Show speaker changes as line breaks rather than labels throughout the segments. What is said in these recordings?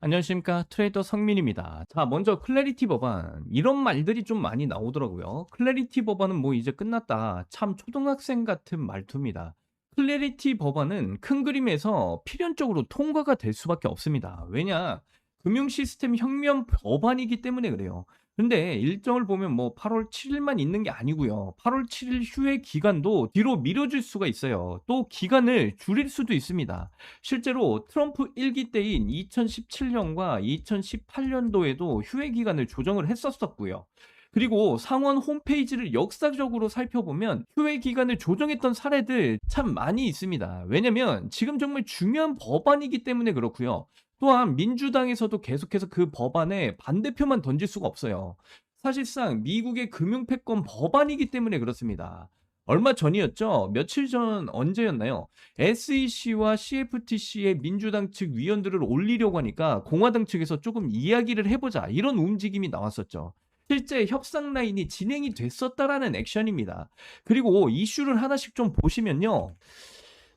안녕하십니까, 트레이더 성민입니다. 자, 먼저 클래리티 법안 이런 말들이 좀 많이 나오더라고요. 클래리티 법안은 뭐 이제 끝났다. 참 초등학생 같은 말투입니다. 클래리티 법안은 큰 그림에서 필연적으로 통과가 될 수밖에 없습니다. 왜냐? 금융 시스템 혁명 법안이기 때문에 그래요. 근데 일정을 보면 뭐 8월 7일만 있는 게 아니고요. 8월 7일 휴회 기간도 뒤로 미뤄질 수가 있어요. 또 기간을 줄일 수도 있습니다. 실제로 트럼프 1기 때인 2017년과 2018년도에도 휴회 기간을 조정을 했었었고요. 그리고 상원 홈페이지를 역사적으로 살펴보면 휴회 기간을 조정했던 사례들 참 많이 있습니다. 왜냐면 지금 정말 중요한 법안이기 때문에 그렇고요. 또한 민주당에서도 계속해서 그 법안에 반대표만 던질 수가 없어요. 사실상 미국의 금융패권 법안이기 때문에 그렇습니다. 얼마 전이었죠? 며칠 전 언제였나요? SEC와 CFTC의 민주당 측 위원들을 올리려고 하니까 공화당 측에서 조금 이야기를 해보자 이런 움직임이 나왔었죠. 실제 협상 라인이 진행이 됐었다라는 액션입니다. 그리고 이슈를 하나씩 좀 보시면요.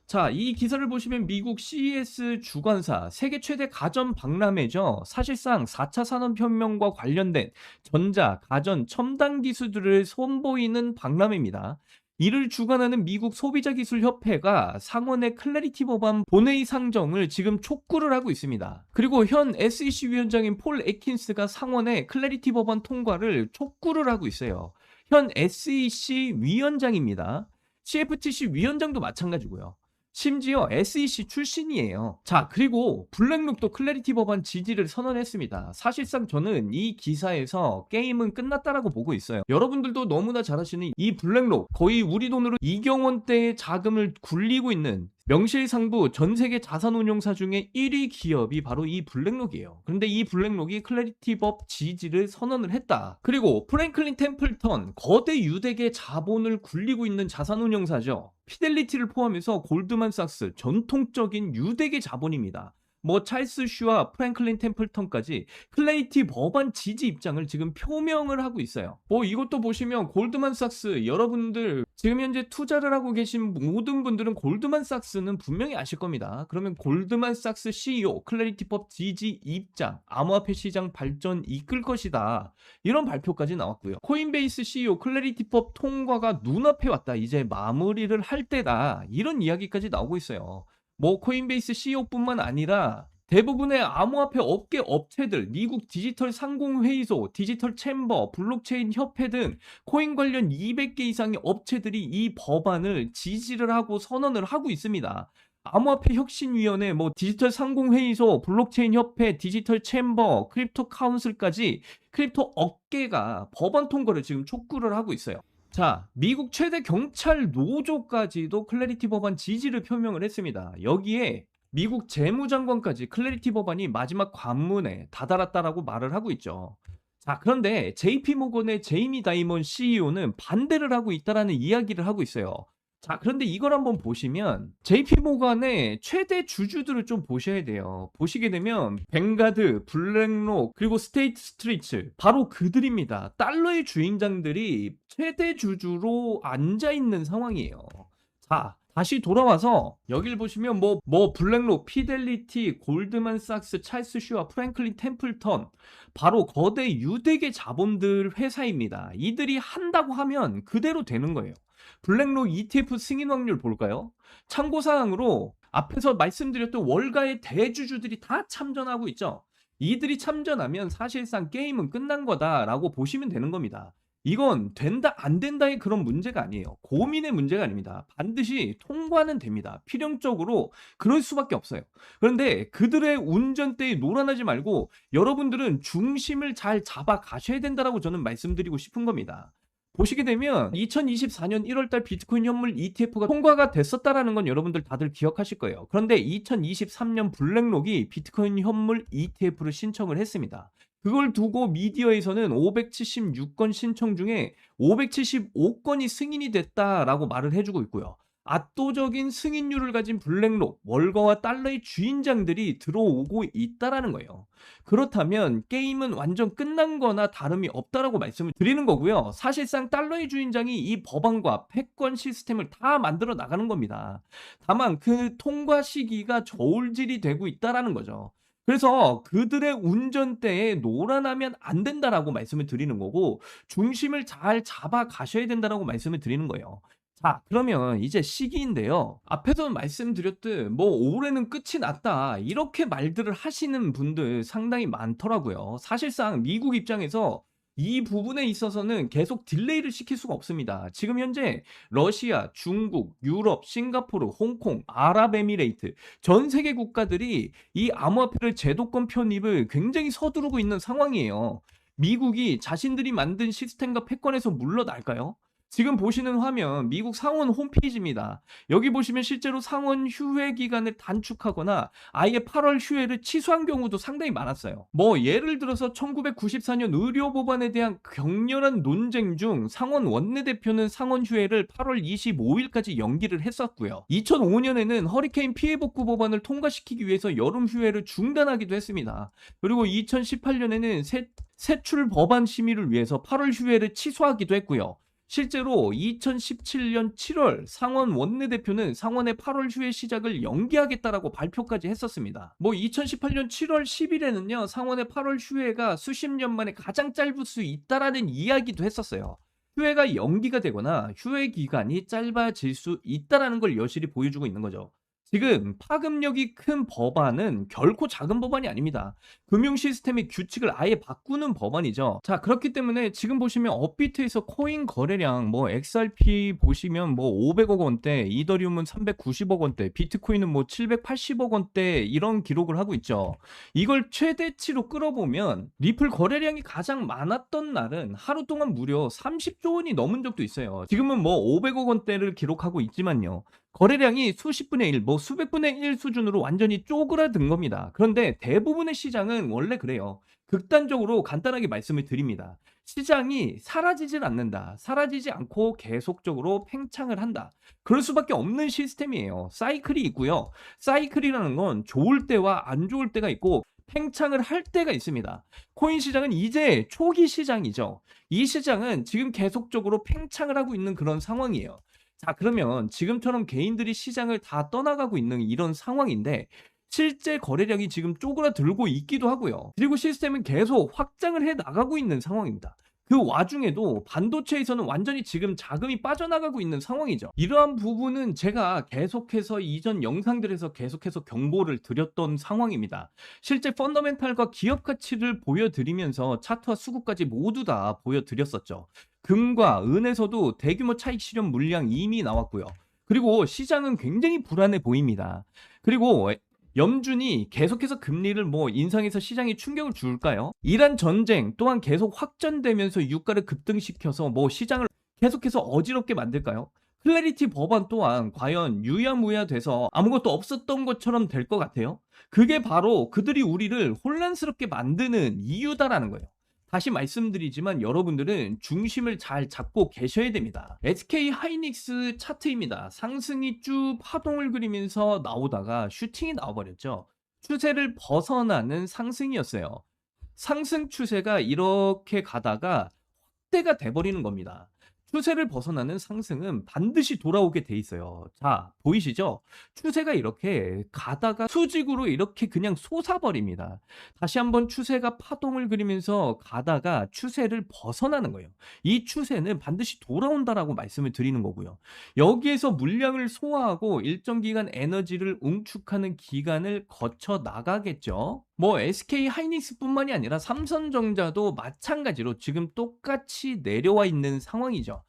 자, 이 기사를 보시면 미국 CES 주관사 세계 최대 가전 박람회죠. 사실상 4차 산업혁명과 관련된 전자, 가전, 첨단 기술들을 선보이는 박람회입니다. 이를 주관하는 미국 소비자기술협회가 상원의 클래리티 법안 본회의 상정을 지금 촉구를 하고 있습니다. 그리고 현 SEC 위원장인 폴 애킨스가 상원의 클래리티 법안 통과를 촉구를 하고 있어요. 현 SEC 위원장입니다. CFTC 위원장도 마찬가지고요. 심지어 SEC 출신이에요. 자, 그리고 블랙록도 클래리티 법안 지지를 선언했습니다. 사실상 저는 이 기사에서 게임은 끝났다라고 보고 있어요. 여러분들도 너무나 잘 아시는 이 블랙록, 거의 우리 돈으로 이경원대의 자금을 굴리고 있는 명실상부 전 세계 자산운용사 중에 1위 기업이 바로 이 블랙록이에요. 그런데 이 블랙록이 클래리티법 지지를 선언을 했다. 그리고 프랭클린 템플턴, 거대 유대계 자본을 굴리고 있는 자산운용사죠. 피델리티를 포함해서 골드만삭스, 전통적인 유대계 자본입니다. 뭐 찰스 슈와 프랭클린 템플턴까지 클래리티 법안 지지 입장을 지금 표명을 하고 있어요. 뭐 이것도 보시면 골드만삭스, 여러분들 지금 현재 투자를 하고 계신 모든 분들은 골드만삭스는 분명히 아실 겁니다. 그러면 골드만삭스 CEO 클래리티법 지지 입장, 암호화폐 시장 발전 이끌 것이다. 이런 발표까지 나왔고요. 코인베이스 CEO 클래리티법 통과가 눈앞에 왔다. 이제 마무리를 할 때다. 이런 이야기까지 나오고 있어요. 뭐 코인베이스 CEO뿐만 아니라 대부분의 암호화폐 업계 업체들, 미국 디지털 상공회의소, 디지털 챔버, 블록체인 협회 등 코인 관련 200개 이상의 업체들이 이 법안을 지지를 하고 선언을 하고 있습니다. 암호화폐 혁신위원회, 뭐 디지털 상공회의소, 블록체인 협회, 디지털 챔버, 크립토 카운슬까지 크립토 업계가 법안 통과를 지금 촉구를 하고 있어요. 자, 미국 최대 경찰 노조까지도 클래리티 법안 지지를 표명을 했습니다. 여기에 미국 재무장관까지 클래리티 법안이 마지막 관문에 다다랐다라고 말을 하고 있죠. 자, 그런데 JP모건의 제이미 다이먼 CEO는 반대를 하고 있다라는 이야기를 하고 있어요. 자, 그런데 이걸 한번 보시면 JP모건의 최대 주주들을 좀 보셔야 돼요. 보시게 되면 뱅가드, 블랙록, 그리고 스테이트 스트리트 바로 그들입니다. 달러의 주인장들이 최대 주주로 앉아 있는 상황이에요. 자, 다시 돌아와서 여길 보시면 뭐 블랙록, 피델리티, 골드만삭스, 찰스 슈와 프랭클린 템플턴 바로 거대 유대계 자본들 회사입니다. 이들이 한다고 하면 그대로 되는 거예요. 블랙록 ETF 승인 확률 볼까요? 참고사항으로 앞에서 말씀드렸던 월가의 대주주들이 다 참전하고 있죠. 이들이 참전하면 사실상 게임은 끝난 거다라고 보시면 되는 겁니다. 이건 된다 안 된다의 그런 문제가 아니에요. 고민의 문제가 아닙니다. 반드시 통과는 됩니다. 필연적으로 그럴 수밖에 없어요. 그런데 그들의 운전대에 놀아나지 말고 여러분들은 중심을 잘 잡아 가셔야 된다라고 저는 말씀드리고 싶은 겁니다. 보시게 되면 2024년 1월달 비트코인 현물 ETF가 통과가 됐었다라는 건 여러분들 다들 기억하실 거예요. 그런데 2023년 블랙록이 비트코인 현물 ETF를 신청을 했습니다. 그걸 두고 미디어에서는 576건 신청 중에 575건이 승인이 됐다라고 말을 해주고 있고요. 압도적인 승인율을 가진 블랙록, 월가와 달러의 주인장들이 들어오고 있다라는 거예요. 그렇다면 게임은 완전 끝난 거나 다름이 없다라고 말씀을 드리는 거고요. 사실상 달러의 주인장이 이 법안과 패권 시스템을 다 만들어 나가는 겁니다. 다만 그 통과 시기가 저울질이 되고 있다라는 거죠. 그래서 그들의 운전대에 놀아나면 안 된다라고 말씀을 드리는 거고 중심을 잘 잡아 가셔야 된다라고 말씀을 드리는 거예요. 자, 그러면 이제 시기인데요. 앞에서 말씀드렸듯 뭐 "올해는 끝이 났다." 이렇게 말들을 하시는 분들 상당히 많더라고요. 사실상 미국 입장에서 이 부분에 있어서는 계속 딜레이를 시킬 수가 없습니다. 지금 현재 러시아, 중국, 유럽, 싱가포르, 홍콩, 아랍에미레이트 전 세계 국가들이 이 암호화폐를 제도권 편입을 굉장히 서두르고 있는 상황이에요. 미국이 자신들이 만든 시스템과 패권에서 물러날까요? 지금 보시는 화면 미국 상원 홈페이지입니다. 여기 보시면 실제로 상원 휴회 기간을 단축하거나 아예 8월 휴회를 취소한 경우도 상당히 많았어요. 뭐 예를 들어서 1994년 의료 법안에 대한 격렬한 논쟁 중 상원 원내대표는 상원 휴회를 8월 25일까지 연기를 했었고요. 2005년에는 허리케인 피해 복구 법안을 통과시키기 위해서 여름 휴회를 중단하기도 했습니다. 그리고 2018년에는 세출 법안 심의를 위해서 8월 휴회를 취소하기도 했고요. 실제로 2017년 7월 상원 원내대표는 상원의 8월 휴회 시작을 연기하겠다라고 발표까지 했었습니다. 뭐 2018년 7월 10일에는요, 상원의 8월 휴회가 수십 년 만에 가장 짧을 수 있다라는 이야기도 했었어요. 휴회가 연기가 되거나 휴회 기간이 짧아질 수 있다라는 걸 여실히 보여주고 있는 거죠. 지금 파급력이 큰 법안은 결코 작은 법안이 아닙니다. 금융 시스템의 규칙을 아예 바꾸는 법안이죠. 자, 그렇기 때문에 지금 보시면 업비트에서 코인 거래량 뭐 XRP 보시면 뭐 500억 원대, 이더리움은 390억 원대, 비트코인은 뭐 780억 원대 이런 기록을 하고 있죠. 이걸 최대치로 끌어보면 리플 거래량이 가장 많았던 날은 하루 동안 무려 30조 원이 넘은 적도 있어요. 지금은 뭐 500억 원대를 기록하고 있지만요. 거래량이 수십분의 1, 뭐 수백분의 1 수준으로 완전히 쪼그라든 겁니다. 그런데 대부분의 시장은 원래 그래요. 극단적으로 간단하게 말씀을 드립니다. 시장이 사라지질 않는다. 사라지지 않고 계속적으로 팽창을 한다. 그럴 수밖에 없는 시스템이에요. 사이클이 있고요. 사이클이라는 건 좋을 때와 안 좋을 때가 있고 팽창을 할 때가 있습니다. 코인 시장은 이제 초기 시장이죠. 이 시장은 지금 계속적으로 팽창을 하고 있는 그런 상황이에요. 자, 그러면 지금처럼 개인들이 시장을 다 떠나가고 있는 이런 상황인데 실제 거래량이 지금 쪼그라들고 있기도 하고요. 그리고 시스템은 계속 확장을 해 나가고 있는 상황입니다. 그 와중에도 반도체에서는 완전히 지금 자금이 빠져나가고 있는 상황이죠. 이러한 부분은 제가 계속해서 이전 영상들에서 계속해서 경고를 드렸던 상황입니다. 실제 펀더멘탈과 기업 가치를 보여드리면서 차트와 수급까지 모두 다 보여드렸었죠. 금과 은에서도 대규모 차익 실현 물량 이미 나왔고요. 그리고 시장은 굉장히 불안해 보입니다. 그리고 염준이 계속해서 금리를 뭐 인상해서 시장에 충격을 줄까요? 이란 전쟁 또한 계속 확전되면서 유가를 급등시켜서 뭐 시장을 계속해서 어지럽게 만들까요? 클래리티 법안 또한 과연 유야무야 돼서 아무것도 없었던 것처럼 될 것 같아요? 그게 바로 그들이 우리를 혼란스럽게 만드는 이유다라는 거예요. 다시 말씀드리지만 여러분들은 중심을 잘 잡고 계셔야 됩니다. SK 하이닉스 차트입니다. 상승이 쭉 파동을 그리면서 나오다가 슈팅이 나와버렸죠. 추세를 벗어나는 상승이었어요. 상승 추세가 이렇게 가다가 확대가 돼버리는 겁니다. 추세를 벗어나는 상승은 반드시 돌아오게 돼 있어요. 자, 보이시죠? 추세가 이렇게 가다가 수직으로 이렇게 그냥 솟아버립니다. 다시 한번 추세가 파동을 그리면서 가다가 추세를 벗어나는 거예요. 이 추세는 반드시 돌아온다라고 말씀을 드리는 거고요. 여기에서 물량을 소화하고 일정 기간 에너지를 응축하는 기간을 거쳐 나가겠죠. 뭐 SK 하이닉스뿐만이 아니라 삼성전자도 마찬가지로 지금 똑같이 내려와 있는 상황이죠.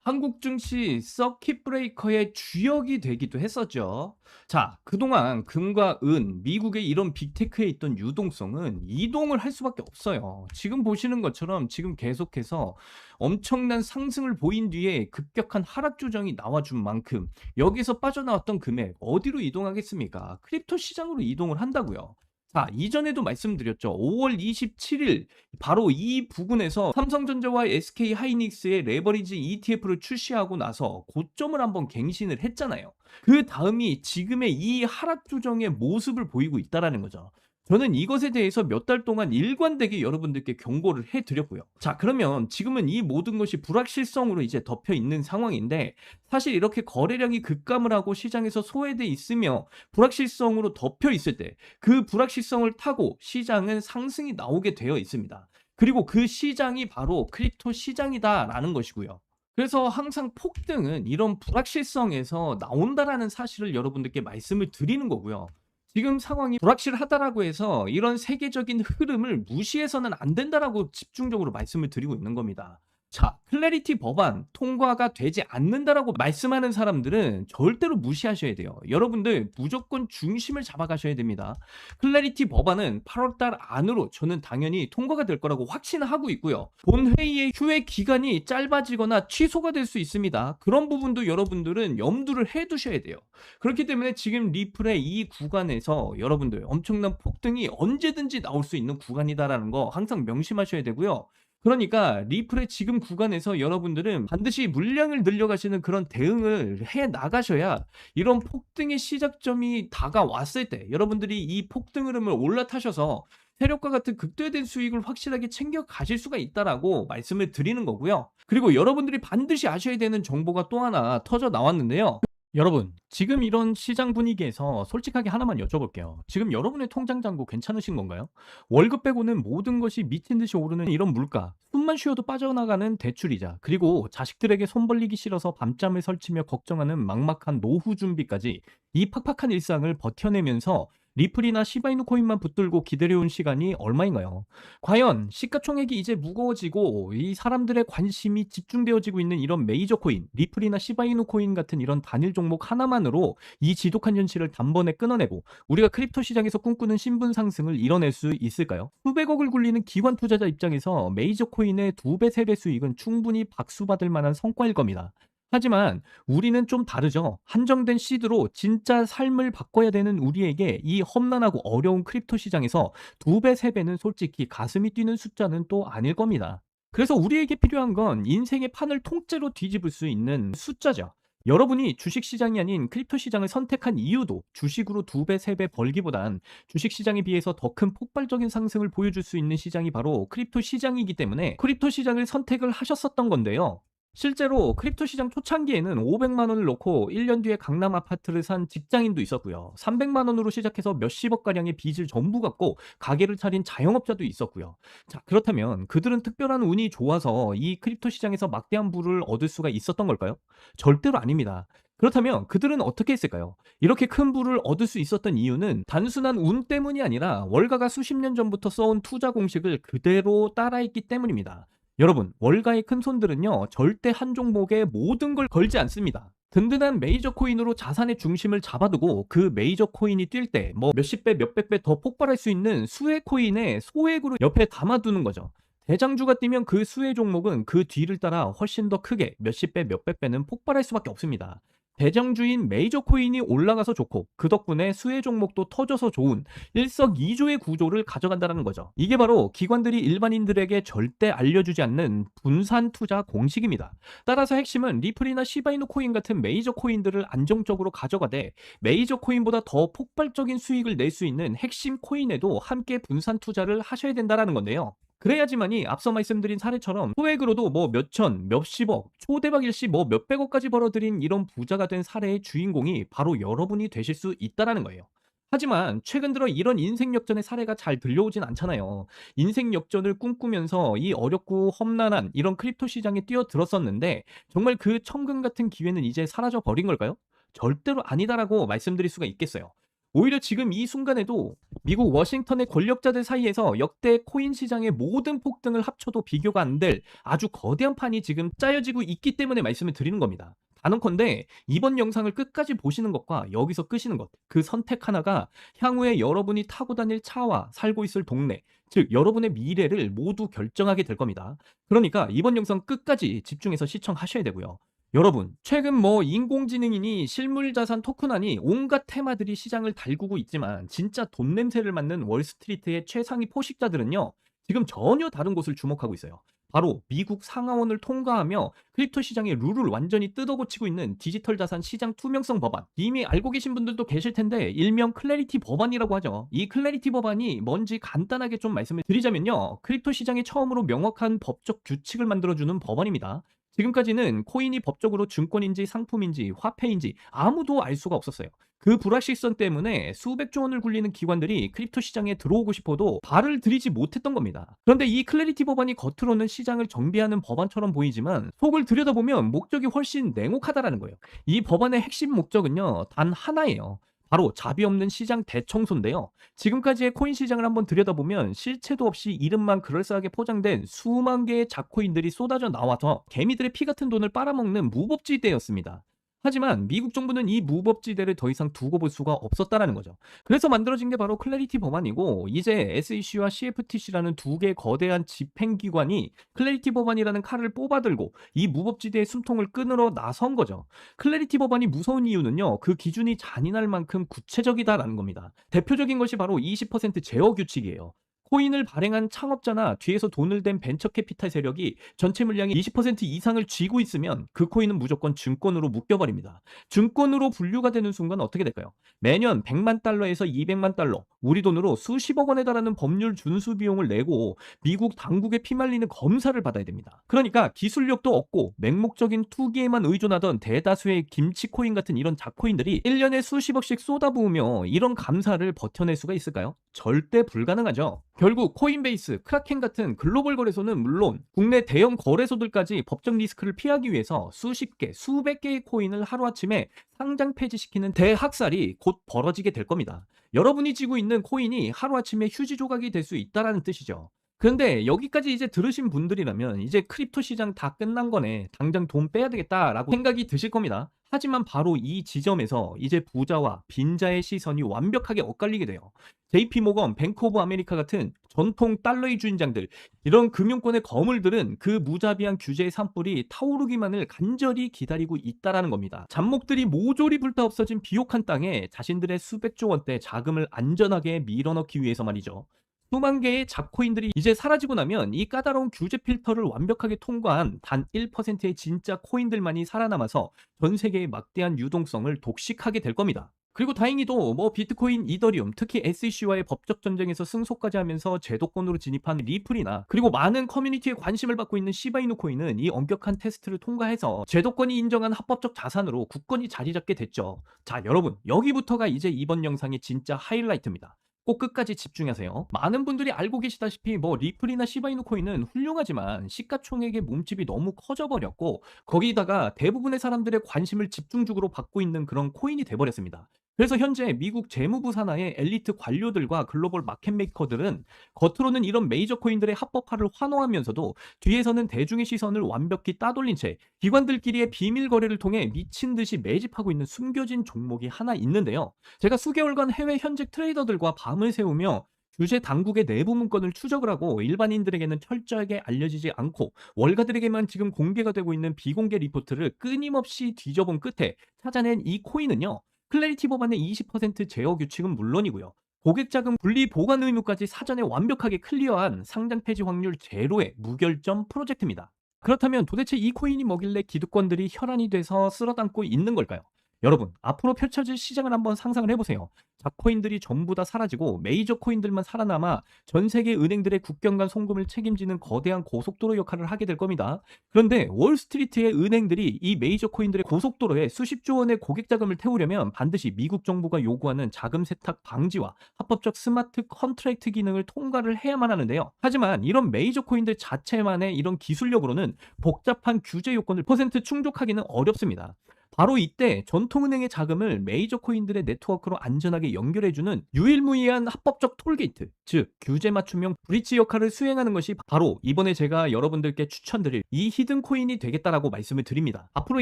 한국 증시 서킷 브레이커의 주역이 되기도 했었죠. 자, 그동안 금과 은, 미국의 이런 빅테크에 있던 유동성은 이동을 할 수밖에 없어요. 지금 보시는 것처럼 지금 계속해서 엄청난 상승을 보인 뒤에 급격한 하락 조정이 나와준 만큼 여기서 빠져나왔던 금액 어디로 이동하겠습니까? 크립토 시장으로 이동을 한다고요. 자, 이전에도 말씀드렸죠. 5월 27일 바로 이 부근에서 삼성전자와 SK 하이닉스의 레버리지 ETF를 출시하고 나서 고점을 한번 갱신을 했잖아요. 그 다음이 지금의 이 하락 조정의 모습을 보이고 있다라는 거죠. 저는 이것에 대해서 몇 달 동안 일관되게 여러분들께 경고를 해 드렸고요. 자, 그러면 지금은 이 모든 것이 불확실성으로 이제 덮여 있는 상황인데, 사실 이렇게 거래량이 급감을 하고 시장에서 소외돼 있으며 불확실성으로 덮여 있을 때 그 불확실성을 타고 시장은 상승이 나오게 되어 있습니다. 그리고 그 시장이 바로 크립토 시장이다라는 것이고요. 그래서 항상 폭등은 이런 불확실성에서 나온다라는 사실을 여러분들께 말씀을 드리는 거고요. 지금 상황이 불확실하다라고 해서 이런 세계적인 흐름을 무시해서는 안 된다라고 집중적으로 말씀을 드리고 있는 겁니다. 자, 클래리티 법안 통과가 되지 않는다라고 말씀하는 사람들은 절대로 무시하셔야 돼요. 여러분들 무조건 중심을 잡아가셔야 됩니다. 클래리티 법안은 8월 달 안으로 저는 당연히 통과가 될 거라고 확신하고 있고요. 본회의의 휴회 기간이 짧아지거나 취소가 될 수 있습니다. 그런 부분도 여러분들은 염두를 해 두셔야 돼요. 그렇기 때문에 지금 리플의 이 구간에서 여러분들 엄청난 폭등이 언제든지 나올 수 있는 구간이다라는 거 항상 명심하셔야 되고요. 그러니까 리플의 지금 구간에서 여러분들은 반드시 물량을 늘려가시는 그런 대응을 해 나가셔야 이런 폭등의 시작점이 다가왔을 때 여러분들이 이 폭등 흐름을 올라타셔서 세력과 같은 극대화된 수익을 확실하게 챙겨 가실 수가 있다라고 말씀을 드리는 거고요. 그리고 여러분들이 반드시 아셔야 되는 정보가 또 하나 터져 나왔는데요. 여러분, 지금 이런 시장 분위기에서 솔직하게 하나만 여쭤볼게요. 지금 여러분의 통장 잔고 괜찮으신 건가요? 월급 빼고는 모든 것이 미친 듯이 오르는 이런 물가, 숨만 쉬어도 빠져나가는 대출이자, 그리고 자식들에게 손 벌리기 싫어서 밤잠을 설치며 걱정하는 막막한 노후 준비까지 이 팍팍한 일상을 버텨내면서 리플이나 시바이누 코인만 붙들고 기다려온 시간이 얼마인가요? 과연 시가총액이 이제 무거워지고 이 사람들의 관심이 집중되어지고 있는 이런 메이저 코인, 리플이나 시바이누 코인 같은 이런 단일 종목 하나만으로 이 지독한 현실을 단번에 끊어내고 우리가 크립토 시장에서 꿈꾸는 신분 상승을 이뤄낼 수 있을까요? 수백억을 굴리는 기관 투자자 입장에서 메이저 코인의 2배, 3배 수익은 충분히 박수받을 만한 성과일 겁니다. 하지만 우리는 좀 다르죠. 한정된 시드로 진짜 삶을 바꿔야 되는 우리에게 이 험난하고 어려운 크립토 시장에서 2배, 3배는 솔직히 가슴이 뛰는 숫자는 또 아닐 겁니다. 그래서 우리에게 필요한 건 인생의 판을 통째로 뒤집을 수 있는 숫자죠. 여러분이 주식 시장이 아닌 크립토 시장을 선택한 이유도 주식으로 2배, 3배 벌기보단 주식 시장에 비해서 더 큰 폭발적인 상승을 보여줄 수 있는 시장이 바로 크립토 시장이기 때문에 크립토 시장을 선택을 하셨었던 건데요. 실제로 크립토 시장 초창기에는 500만 원을 넣고 1년 뒤에 강남 아파트를 산 직장인도 있었고요. 300만 원으로 시작해서 몇십억 가량의 빚을 전부 갚고 가게를 차린 자영업자도 있었고요. 자, 그렇다면 그들은 특별한 운이 좋아서 이 크립토 시장에서 막대한 부를 얻을 수가 있었던 걸까요? 절대로 아닙니다. 그렇다면 그들은 어떻게 했을까요? 이렇게 큰 부를 얻을 수 있었던 이유는 단순한 운 때문이 아니라 월가가 수십 년 전부터 써온 투자 공식을 그대로 따라했기 때문입니다. 여러분, 월가의 큰손들은요, 절대 한 종목에 모든 걸 걸지 않습니다. 든든한 메이저 코인으로 자산의 중심을 잡아두고 그 메이저 코인이 뛸 때 뭐 몇십 배, 몇백 배 더 폭발할 수 있는 수혜 코인의 소액으로 옆에 담아두는 거죠. 대장주가 뛰면 그 수혜 종목은 그 뒤를 따라 훨씬 더 크게 몇십 배, 몇백 배는 폭발할 수밖에 없습니다. 대장주인 메이저 코인이 올라가서 좋고 그 덕분에 수혜 종목도 터져서 좋은 일석이조의 구조를 가져간다는 거죠. 이게 바로 기관들이 일반인들에게 절대 알려주지 않는 분산 투자 공식입니다. 따라서 핵심은 리플이나 시바이누 코인 같은 메이저 코인들을 안정적으로 가져가되 메이저 코인보다 더 폭발적인 수익을 낼 수 있는 핵심 코인에도 함께 분산 투자를 하셔야 된다는 건데요. 그래야지만이 앞서 말씀드린 사례처럼 소액으로도 뭐 몇천, 몇십억, 초대박 일시 뭐 몇백억까지 벌어들인 이런 부자가 된 사례의 주인공이 바로 여러분이 되실 수 있다라는 거예요. 하지만 최근 들어 이런 인생 역전의 사례가 잘 들려오진 않잖아요. 인생 역전을 꿈꾸면서 이 어렵고 험난한 이런 크립토 시장에 뛰어들었었는데 정말 그 천금 같은 기회는 이제 사라져 버린 걸까요? 절대로 아니다라고 말씀드릴 수가 있겠어요. 오히려 지금 이 순간에도 미국 워싱턴의 권력자들 사이에서 역대 코인 시장의 모든 폭등을 합쳐도 비교가 안 될 아주 거대한 판이 지금 짜여지고 있기 때문에 말씀을 드리는 겁니다. 단언컨대 이번 영상을 끝까지 보시는 것과 여기서 끄시는 것, 그 선택 하나가 향후에 여러분이 타고 다닐 차와 살고 있을 동네, 즉 여러분의 미래를 모두 결정하게 될 겁니다. 그러니까 이번 영상 끝까지 집중해서 시청하셔야 되고요. 여러분, 최근 뭐 인공지능이니 실물자산 토큰하니 온갖 테마들이 시장을 달구고 있지만 진짜 돈 냄새를 맡는 월스트리트의 최상위 포식자들은요, 지금 전혀 다른 곳을 주목하고 있어요. 바로 미국 상하원을 통과하며 크립토 시장의 룰을 완전히 뜯어고치고 있는 디지털 자산 시장 투명성 법안. 이미 알고 계신 분들도 계실 텐데 일명 클래리티 법안이라고 하죠. 이 클래리티 법안이 뭔지 간단하게 좀 말씀을 드리자면요. 크립토 시장에 처음으로 명확한 법적 규칙을 만들어주는 법안입니다. 지금까지는 코인이 법적으로 증권인지 상품인지 화폐인지 아무도 알 수가 없었어요. 그 불확실성 때문에 수백조 원을 굴리는 기관들이 크립토 시장에 들어오고 싶어도 발을 들이지 못했던 겁니다. 그런데 이 클래리티 법안이 겉으로는 시장을 정비하는 법안처럼 보이지만 속을 들여다보면 목적이 훨씬 냉혹하다라는 거예요. 이 법안의 핵심 목적은요, 단 하나예요. 바로 자비 없는 시장 대청소인데요. 지금까지의 코인 시장을 한번 들여다보면 실체도 없이 이름만 그럴싸하게 포장된 수만 개의 잡코인들이 쏟아져 나와서 개미들의 피 같은 돈을 빨아먹는 무법지대였습니다. 하지만 미국 정부는 이 무법지대를 더 이상 두고 볼 수가 없었다라는 거죠. 그래서 만들어진 게 바로 클래리티 법안이고, 이제 SEC와 CFTC라는 두 개의 거대한 집행기관이 클래리티 법안이라는 칼을 뽑아들고 이 무법지대의 숨통을 끊으러 나선 거죠. 클래리티 법안이 무서운 이유는요, 그 기준이 잔인할 만큼 구체적이다라는 겁니다. 대표적인 것이 바로 20% 제어 규칙이에요. 코인을 발행한 창업자나 뒤에서 돈을 댄 벤처 캐피탈 세력이 전체 물량의 20% 이상을 쥐고 있으면 그 코인은 무조건 증권으로 묶여버립니다. 증권으로 분류가 되는 순간 어떻게 될까요? 매년 100만 달러에서 200만 달러, 우리 돈으로 수십억 원에 달하는 법률 준수 비용을 내고 미국 당국에 피말리는 검사를 받아야 됩니다. 그러니까 기술력도 없고 맹목적인 투기에만 의존하던 대다수의 김치코인 같은 이런 작코인들이 1년에 수십억씩 쏟아부으며 이런 감사를 버텨낼 수가 있을까요? 절대 불가능하죠. 결국 코인베이스, 크라켄 같은 글로벌 거래소는 물론 국내 대형 거래소들까지 법적 리스크를 피하기 위해서 수십 개, 수백 개의 코인을 하루아침에 상장 폐지시키는 대학살이 곧 벌어지게 될 겁니다. 여러분이 쥐고 있는 코인이 하루아침에 휴지 조각이 될 수 있다라는 뜻이죠. 그런데 여기까지 이제 들으신 분들이라면 이제 크립토 시장 다 끝난 거네, 당장 돈 빼야 되겠다라고 생각이 드실 겁니다. 하지만 바로 이 지점에서 이제 부자와 빈자의 시선이 완벽하게 엇갈리게 돼요. JP모건, 뱅크 오브 아메리카 같은 전통 달러의 주인장들, 이런 금융권의 거물들은 그 무자비한 규제의 산불이 타오르기만을 간절히 기다리고 있다라는 겁니다. 잡목들이 모조리 불타 없어진 비옥한 땅에 자신들의 수백조 원대 자금을 안전하게 밀어넣기 위해서 말이죠. 수만 개의 잡코인들이 이제 사라지고 나면 이 까다로운 규제 필터를 완벽하게 통과한 단 1%의 진짜 코인들만이 살아남아서 전 세계의 막대한 유동성을 독식하게 될 겁니다. 그리고 다행히도 뭐 비트코인, 이더리움, 특히 SEC와의 법적 전쟁에서 승소까지 하면서 제도권으로 진입한 리플이나, 그리고 많은 커뮤니티에 관심을 받고 있는 시바이누 코인은 이 엄격한 테스트를 통과해서 제도권이 인정한 합법적 자산으로 굳건히 자리 잡게 됐죠. 자, 여러분, 여기부터가 이제 이번 영상의 진짜 하이라이트입니다. 꼭 끝까지 집중하세요. 많은 분들이 알고 계시다시피 뭐 리플이나 시바이누 코인은 훌륭하지만 시가총액의 몸집이 너무 커져버렸고, 거기다가 대부분의 사람들의 관심을 집중적으로 받고 있는 그런 코인이 돼버렸습니다. 그래서 현재 미국 재무부 산하의 엘리트 관료들과 글로벌 마켓 메이커들은 겉으로는 이런 메이저 코인들의 합법화를 환호하면서도 뒤에서는 대중의 시선을 완벽히 따돌린 채 기관들끼리의 비밀 거래를 통해 미친 듯이 매집하고 있는 숨겨진 종목이 하나 있는데요. 제가 수개월간 해외 현직 트레이더들과 밤을 새우며 규제 당국의 내부 문건을 추적을 하고 일반인들에게는 철저하게 알려지지 않고 월가들에게만 지금 공개가 되고 있는 비공개 리포트를 끊임없이 뒤져본 끝에 찾아낸 이 코인은요, 클래리티 법안의 20% 제어 규칙은 물론이고요, 고객자금 분리 보관 의무까지 사전에 완벽하게 클리어한 상장 폐지 확률 제로의 무결점 프로젝트입니다. 그렇다면 도대체 이 코인이 뭐길래 기득권들이 혈안이 돼서 쓸어담고 있는 걸까요? 여러분, 앞으로 펼쳐질 시장을 한번 상상을 해보세요. 잡코인들이 전부 다 사라지고 메이저 코인들만 살아남아 전 세계 은행들의 국경 간 송금을 책임지는 거대한 고속도로 역할을 하게 될 겁니다. 그런데 월스트리트의 은행들이 이 메이저 코인들의 고속도로에 수십조 원의 고객 자금을 태우려면 반드시 미국 정부가 요구하는 자금 세탁 방지와 합법적 스마트 컨트랙트 기능을 통과를 해야만 하는데요. 하지만 이런 메이저 코인들 자체만의 이런 기술력으로는 복잡한 규제 요건을 퍼센트 충족하기는 어렵습니다. 바로 이때 전통은행의 자금을 메이저 코인들의 네트워크로 안전하게 연결해주는 유일무이한 합법적 톨게이트, 즉 규제 맞춤형 브릿지 역할을 수행하는 것이 바로 이번에 제가 여러분들께 추천드릴 이 히든 코인이 되겠다라고 말씀을 드립니다. 앞으로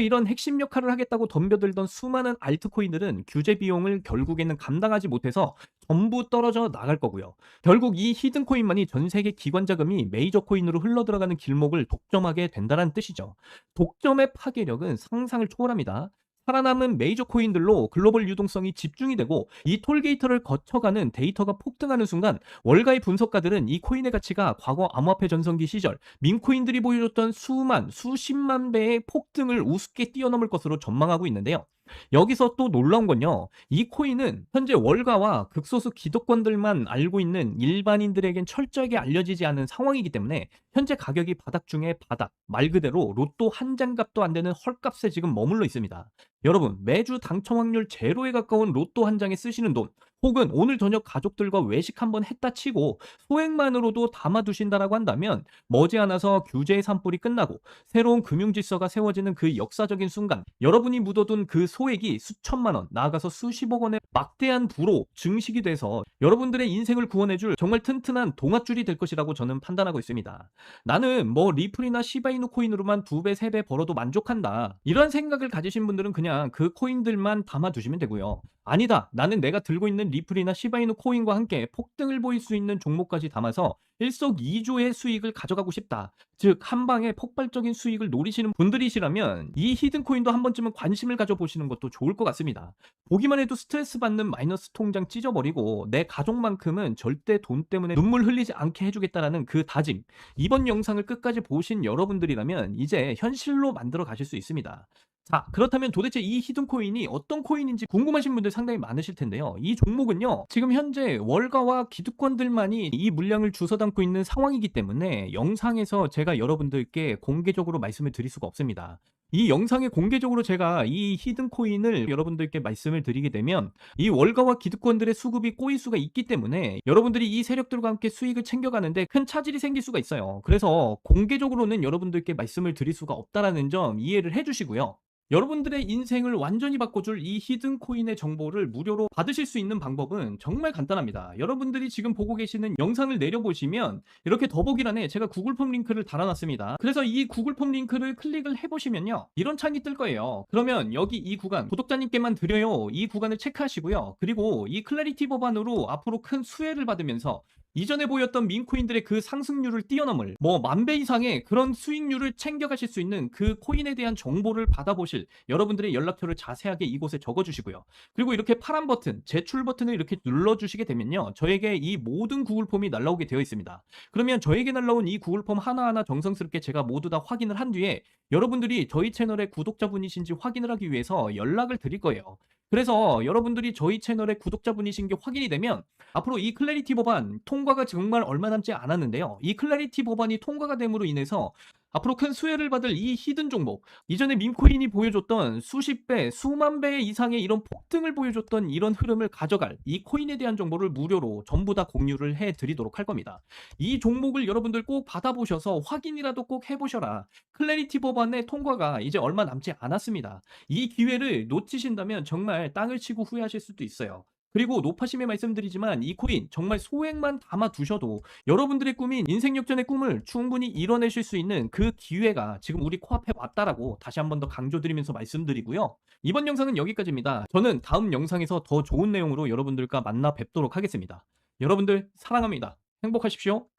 이런 핵심 역할을 하겠다고 덤벼들던 수많은 알트코인들은 규제 비용을 결국에는 감당하지 못해서 전부 떨어져 나갈 거고요. 결국 이 히든 코인만이 전 세계 기관 자금이 메이저 코인으로 흘러들어가는 길목을 독점하게 된다는 뜻이죠. 독점의 파괴력은 상상을 초월합니다. 살아남은 메이저 코인들로 글로벌 유동성이 집중이 되고 이 톨게이트를 거쳐가는 데이터가 폭등하는 순간 월가의 분석가들은 이 코인의 가치가 과거 암호화폐 전성기 시절 밈코인들이 보여줬던 수만, 수십만 배의 폭등을 우습게 뛰어넘을 것으로 전망하고 있는데요. 여기서 또 놀라운 건요. 이 코인은 현재 월가와 극소수 기득권들만 알고 있는 일반인들에겐 철저하게 알려지지 않은 상황이기 때문에 현재 가격이 바닥 중에 바닥, 말 그대로 로또 한 장값도 안 되는 헐값에 지금 머물러 있습니다. 여러분, 매주 당첨 확률 제로에 가까운 로또 한 장에 쓰시는 돈, 혹은 오늘 저녁 가족들과 외식 한번 했다 치고 소액만으로도 담아두신다라고 한다면 머지않아서 규제의 산불이 끝나고 새로운 금융 질서가 세워지는 그 역사적인 순간, 여러분이 묻어둔 그 소액이 수천만 원, 나아가서 수십억 원의 막대한 부로 증식이 돼서 여러분들의 인생을 구원해줄 정말 튼튼한 동아줄이 될 것이라고 저는 판단하고 있습니다. 나는 뭐 리플이나 시바이누 코인으로만 2배, 3배 벌어도 만족한다, 이런 생각을 가지신 분들은 그냥 그 코인들만 담아두시면 되고요. 아니다, 나는 내가 들고 있는 리플이나 시바이누 코인과 함께 폭등을 보일 수 있는 종목까지 담아서 일석이조의 수익을 가져가고 싶다, 즉 한방에 폭발적인 수익을 노리시는 분들이시라면 이 히든코인도 한 번쯤은 관심을 가져보시는 것도 좋을 것 같습니다. 보기만 해도 스트레스 받는 마이너스 통장 찢어버리고 내 가족만큼은 절대 돈 때문에 눈물 흘리지 않게 해주겠다라는 그 다짐, 이번 영상을 끝까지 보신 여러분들이라면 이제 현실로 만들어 가실 수 있습니다. 자, 그렇다면 도대체 이 히든코인이 어떤 코인인지 궁금하신 분들 상당히 많으실 텐데요. 이 종목은요, 지금 현재 월가와 기득권들만이 이 물량을 주워 담고 있는 상황이기 때문에 영상에서 제가 여러분들께 공개적으로 말씀을 드릴 수가 없습니다. 이 영상에 공개적으로 제가 이 히든코인을 여러분들께 말씀을 드리게 되면 이 월가와 기득권들의 수급이 꼬일 수가 있기 때문에 여러분들이 이 세력들과 함께 수익을 챙겨가는데 큰 차질이 생길 수가 있어요. 그래서 공개적으로는 여러분들께 말씀을 드릴 수가 없다라는 점 이해를 해주시고요. 여러분들의 인생을 완전히 바꿔줄 이 히든 코인의 정보를 무료로 받으실 수 있는 방법은 정말 간단합니다. 여러분들이 지금 보고 계시는 영상을 내려보시면 이렇게 더보기란에 제가 구글 폼 링크를 달아놨습니다. 그래서 이 구글 폼 링크를 클릭을 해보시면요, 이런 창이 뜰 거예요. 그러면 여기 이 구간, 구독자님께만 드려요, 이 구간을 체크하시고요. 그리고 이 클래리티 법안으로 앞으로 큰 수혜를 받으면서 이전에 보였던 밈코인들의 그 상승률을 뛰어넘을 뭐 만 배 이상의 그런 수익률을 챙겨가실 수 있는 그 코인에 대한 정보를 받아보실 여러분들의 연락처를 자세하게 이곳에 적어주시고요. 그리고 이렇게 파란 버튼, 제출 버튼을 이렇게 눌러주시게 되면요, 저에게 이 모든 구글 폼이 날라오게 되어 있습니다. 그러면 저에게 날라온 이 구글 폼 하나하나 정성스럽게 제가 모두 다 확인을 한 뒤에 여러분들이 저희 채널의 구독자분이신지 확인을 하기 위해서 연락을 드릴 거예요. 그래서 여러분들이 저희 채널의 구독자분이신 게 확인이 되면 앞으로 이 클래리티 법안 통과가 정말 얼마 남지 않았는데요. 이 클래리티 법안이 통과가 됨으로 인해서 앞으로 큰 수혜를 받을 이 히든 종목, 이전에 밈코인이 보여줬던 수십 배, 수만 배 이상의 이런 폭등을 보여줬던 이런 흐름을 가져갈 이 코인에 대한 정보를 무료로 전부 다 공유를 해드리도록 할 겁니다. 이 종목을 여러분들 꼭 받아보셔서 확인이라도 꼭 해보셔라. 클래리티 법안의 통과가 이제 얼마 남지 않았습니다. 이 기회를 놓치신다면 정말 땅을 치고 후회하실 수도 있어요. 그리고 높아심에 말씀드리지만 이 코인 정말 소액만 담아 두셔도 여러분들의 꿈인 인생 역전의 꿈을 충분히 이뤄내실 수 있는 그 기회가 지금 우리 코앞에 왔다라고 다시 한 번 더 강조드리면서 말씀드리고요. 이번 영상은 여기까지입니다. 저는 다음 영상에서 더 좋은 내용으로 여러분들과 만나 뵙도록 하겠습니다. 여러분들 사랑합니다. 행복하십시오.